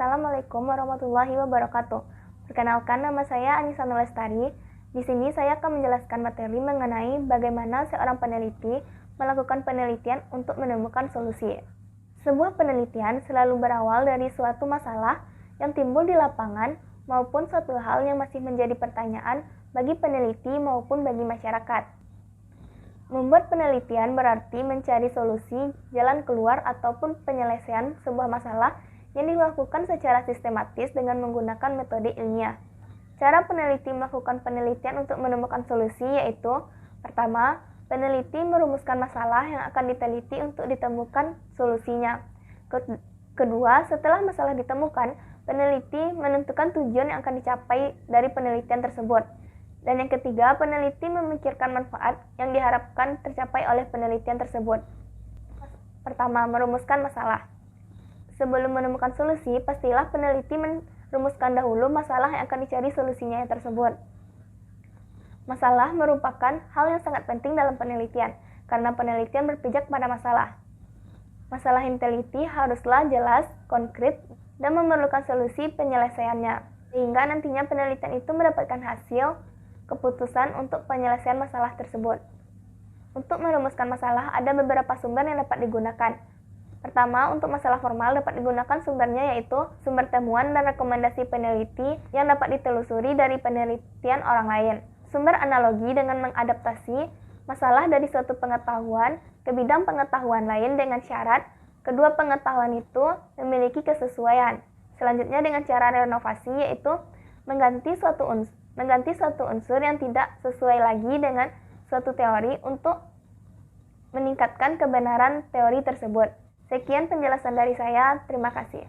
Assalamualaikum warahmatullahi wabarakatuh. Perkenalkan, nama saya Anissa Nurlestari. Di sini saya akan menjelaskan materi mengenai bagaimana seorang peneliti melakukan penelitian untuk menemukan solusi. Sebuah penelitian selalu berawal dari suatu masalah yang timbul di lapangan maupun suatu hal yang masih menjadi pertanyaan bagi peneliti maupun bagi masyarakat. Membuat penelitian berarti mencari solusi, jalan keluar, ataupun penyelesaian sebuah masalah yang dilakukan secara sistematis dengan menggunakan metode ilmiah. Cara peneliti melakukan penelitian untuk menemukan solusi yaitu: pertama, peneliti merumuskan masalah yang akan diteliti untuk ditemukan solusinya. Kedua, setelah masalah ditemukan, peneliti menentukan tujuan yang akan dicapai dari penelitian tersebut. Dan yang ketiga, peneliti memikirkan manfaat yang diharapkan tercapai oleh penelitian tersebut. Pertama, merumuskan masalah. Sebelum menemukan solusi, pastilah peneliti merumuskan dahulu masalah yang akan dicari solusinya tersebut. Masalah merupakan hal yang sangat penting dalam penelitian, karena penelitian berpijak pada masalah. Masalah yang diteliti haruslah jelas, konkret, dan memerlukan solusi penyelesaiannya, sehingga nantinya penelitian itu mendapatkan hasil keputusan untuk penyelesaian masalah tersebut. Untuk merumuskan masalah, ada beberapa sumber yang dapat digunakan. Pertama, untuk masalah formal dapat digunakan sumbernya yaitu sumber temuan dan rekomendasi peneliti yang dapat ditelusuri dari penelitian orang lain. Sumber analogi dengan mengadaptasi masalah dari suatu pengetahuan ke bidang pengetahuan lain dengan syarat kedua pengetahuan itu memiliki kesesuaian. Selanjutnya dengan cara renovasi yaitu mengganti suatu unsur yang tidak sesuai lagi dengan suatu teori untuk meningkatkan kebenaran teori tersebut. Sekian penjelasan dari saya, terima kasih.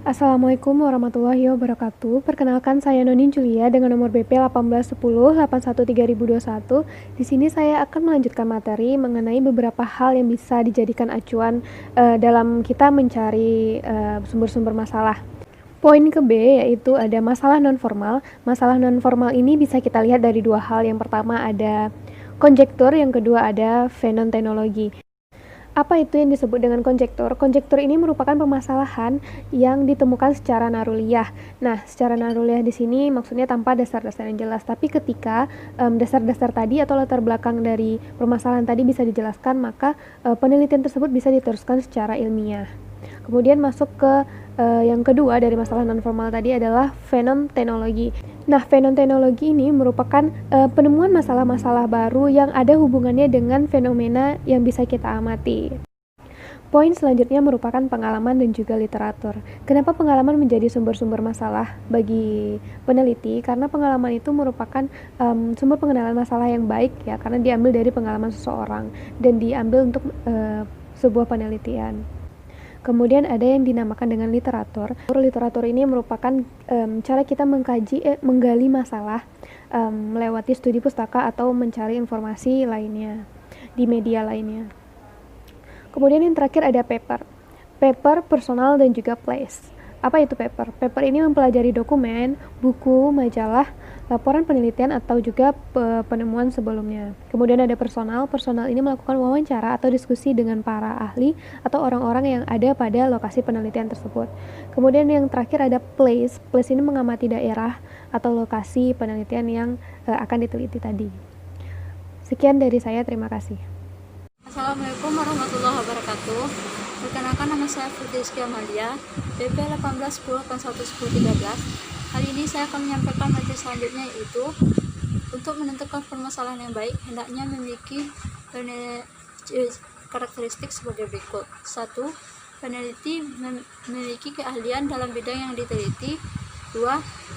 Assalamualaikum warahmatullahi wabarakatuh. Perkenalkan, saya Nonin Julia dengan nomor BP 1810813021. Di sini saya akan melanjutkan materi mengenai beberapa hal yang bisa dijadikan acuan dalam kita mencari sumber-sumber masalah. Poin ke B yaitu ada masalah non-formal. Masalah non-formal ini bisa kita lihat dari dua hal. Yang pertama ada konjektur, yang kedua ada fenomenologi. Apa itu yang disebut dengan konjektur? Konjektur ini merupakan permasalahan yang ditemukan secara naruliyah. Nah, secara naruliyah di sini maksudnya tanpa dasar-dasar yang jelas. Tapi ketika dasar-dasar tadi atau latar belakang dari permasalahan tadi bisa dijelaskan, maka penelitian tersebut bisa diteruskan secara ilmiah. Kemudian masuk ke yang kedua dari masalah non-formal tadi adalah fenomenologi. Nah, fenomenologi ini merupakan penemuan masalah-masalah baru yang ada hubungannya dengan fenomena yang bisa kita amati. Poin selanjutnya merupakan pengalaman dan juga literatur. Kenapa pengalaman menjadi sumber-sumber masalah bagi peneliti? Karena pengalaman itu merupakan sumber pengenalan masalah yang baik ya, karena diambil dari pengalaman seseorang dan diambil untuk sebuah penelitian. Kemudian ada yang dinamakan dengan literatur. Literatur ini merupakan cara kita menggali masalah melewati studi pustaka atau mencari informasi lainnya di media lainnya. Kemudian yang terakhir ada paper. Paper, personal, dan juga place. Apa itu paper? Paper ini mempelajari dokumen, buku, majalah, laporan penelitian atau juga penemuan sebelumnya. Kemudian ada personal. Personal ini melakukan wawancara atau diskusi dengan para ahli atau orang-orang yang ada pada lokasi penelitian tersebut. Kemudian yang terakhir ada place. Place ini mengamati daerah atau lokasi penelitian yang akan diteliti tadi. Sekian dari saya, terima kasih. Assalamualaikum warahmatullahi wabarakatuh. Perkenalkan, nama saya Firdausy Amalia, BP 1810811013. Hari ini saya akan menyampaikan materi selanjutnya, yaitu untuk menentukan permasalahan yang baik hendaknya memiliki karakteristik sebagai berikut. 1. Peneliti memiliki keahlian dalam bidang yang diteliti. 2.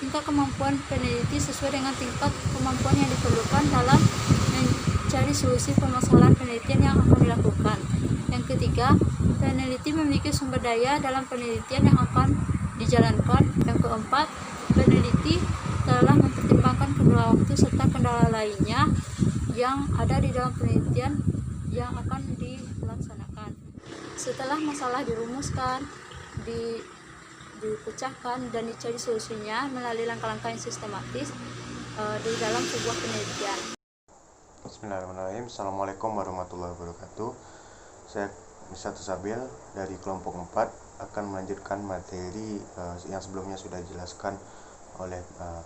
Tingkat kemampuan peneliti sesuai dengan tingkat kemampuan yang diperlukan dalam mencari solusi permasalahan penelitian yang akan dilakukan. Yang ketiga, peneliti memiliki sumber daya dalam penelitian yang akan dijalankan. Yang keempat, peneliti telah mempertimbangkan kendala waktu serta kendala lainnya yang ada di dalam penelitian yang akan dilaksanakan. Setelah masalah dirumuskan, dipecahkan, dan dicari solusinya melalui langkah-langkah yang sistematis di dalam sebuah penelitian. Bismillahirrahmanirrahim. Assalamualaikum warahmatullahi wabarakatuh. Saya Misatu Sabil dari kelompok 4 akan melanjutkan materi yang sebelumnya sudah dijelaskan oleh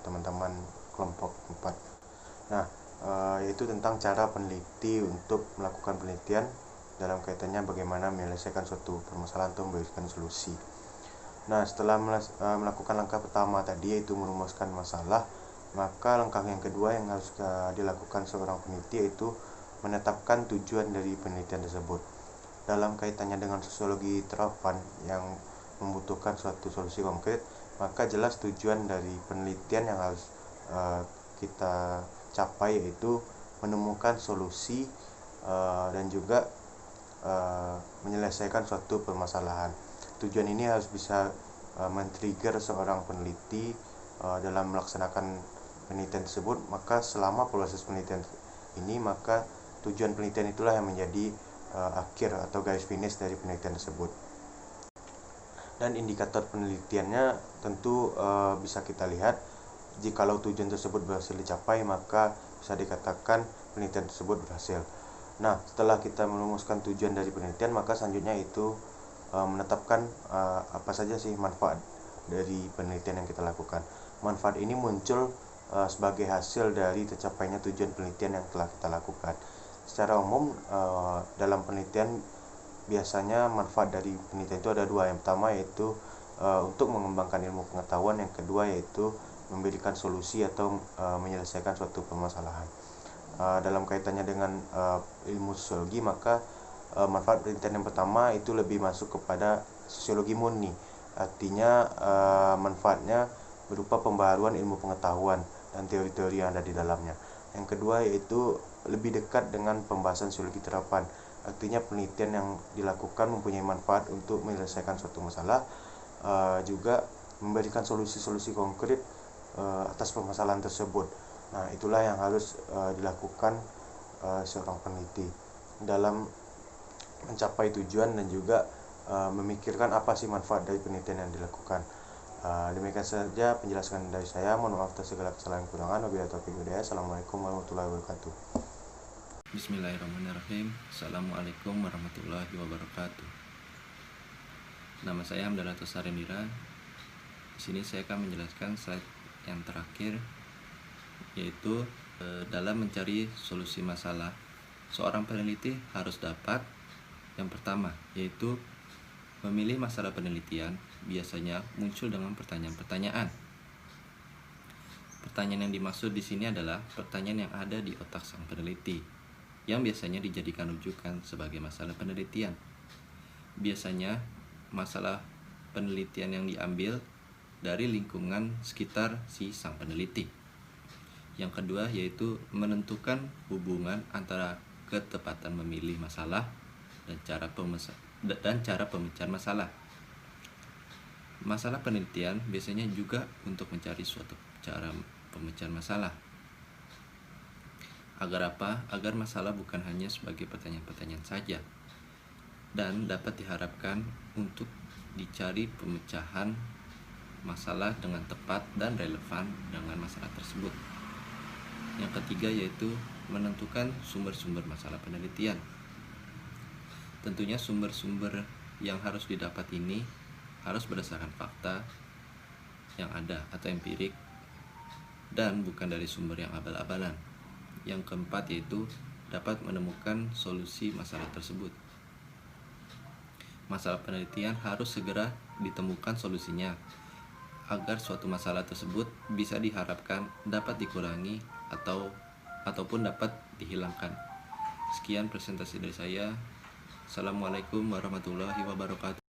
teman-teman kelompok 4. Nah, yaitu tentang cara peneliti untuk melakukan penelitian dalam kaitannya bagaimana menyelesaikan suatu permasalahan atau memberikan solusi. Nah, setelah melakukan langkah pertama tadi, yaitu merumuskan masalah, maka langkah yang kedua yang harus dilakukan seorang peneliti yaitu menetapkan tujuan dari penelitian tersebut. Dalam kaitannya dengan sosiologi terapan yang membutuhkan suatu solusi konkret, maka jelas tujuan dari penelitian yang harus kita capai yaitu menemukan solusi dan juga menyelesaikan suatu permasalahan. Tujuan ini harus bisa men-trigger seorang peneliti dalam melaksanakan penelitian tersebut. Maka selama proses penelitian ini, maka tujuan penelitian itulah yang menjadi akhir atau garis finish dari penelitian tersebut. Dan indikator penelitiannya tentu bisa kita lihat. Jikalau tujuan tersebut berhasil dicapai, maka bisa dikatakan penelitian tersebut berhasil. Nah, setelah kita merumuskan tujuan dari penelitian, maka selanjutnya itu menetapkan apa saja sih manfaat dari penelitian yang kita lakukan. Manfaat ini muncul sebagai hasil dari tercapainya tujuan penelitian yang telah kita lakukan. Secara umum dalam penelitian biasanya manfaat dari penelitian itu ada dua. Yang pertama yaitu untuk mengembangkan ilmu pengetahuan, yang kedua yaitu memberikan solusi atau menyelesaikan suatu permasalahan. Dalam kaitannya dengan ilmu sosiologi, maka manfaat penelitian yang pertama itu lebih masuk kepada sosiologi murni. Artinya manfaatnya berupa pembaharuan ilmu pengetahuan dan teori-teori yang ada di dalamnya. Yang kedua yaitu lebih dekat dengan pembahasan sosiologi terapan. Artinya penelitian yang dilakukan mempunyai manfaat untuk menyelesaikan suatu masalah, juga memberikan solusi-solusi konkret atas permasalahan tersebut. Nah, itulah yang harus dilakukan seorang peneliti dalam mencapai tujuan dan juga memikirkan apa sih manfaat dari penelitian yang dilakukan. Demikian saja penjelasan dari saya. Mohon maaf atas segala kesalahan kurangan. Wabillahi taufiq wal hidayah. Assalamualaikum warahmatullahi wabarakatuh. Bismillahirrahmanirrahim. Assalamualaikum warahmatullahi wabarakatuh. Nama saya Hamdallah Tosarendira. Di sini saya akan menjelaskan slide yang terakhir, yaitu dalam mencari solusi masalah, seorang peneliti harus dapat yang pertama, yaitu memilih masalah penelitian. Biasanya muncul dengan pertanyaan-pertanyaan. Pertanyaan yang dimaksud di sini adalah pertanyaan yang ada di otak sang peneliti, yang biasanya dijadikan rujukan sebagai masalah penelitian. Biasanya masalah penelitian yang diambil dari lingkungan sekitar si sang peneliti. Yang kedua yaitu menentukan hubungan antara ketepatan memilih masalah dan cara pemecahan masalah. Masalah penelitian biasanya juga untuk mencari suatu cara pemecahan masalah. Agar apa? Agar masalah bukan hanya sebagai pertanyaan-pertanyaan saja, dan dapat diharapkan untuk dicari pemecahan masalah dengan tepat dan relevan dengan masalah tersebut. Yang ketiga yaitu menentukan sumber-sumber masalah penelitian. Tentunya sumber-sumber yang harus didapat ini harus berdasarkan fakta yang ada atau empirik, dan bukan dari sumber yang abal-abalan. Yang keempat yaitu dapat menemukan solusi masalah tersebut. Masalah penelitian harus segera ditemukan solusinya, agar suatu masalah tersebut bisa diharapkan dapat dikurangi ataupun dapat dihilangkan. Sekian presentasi dari saya. Assalamualaikum warahmatullahi wabarakatuh.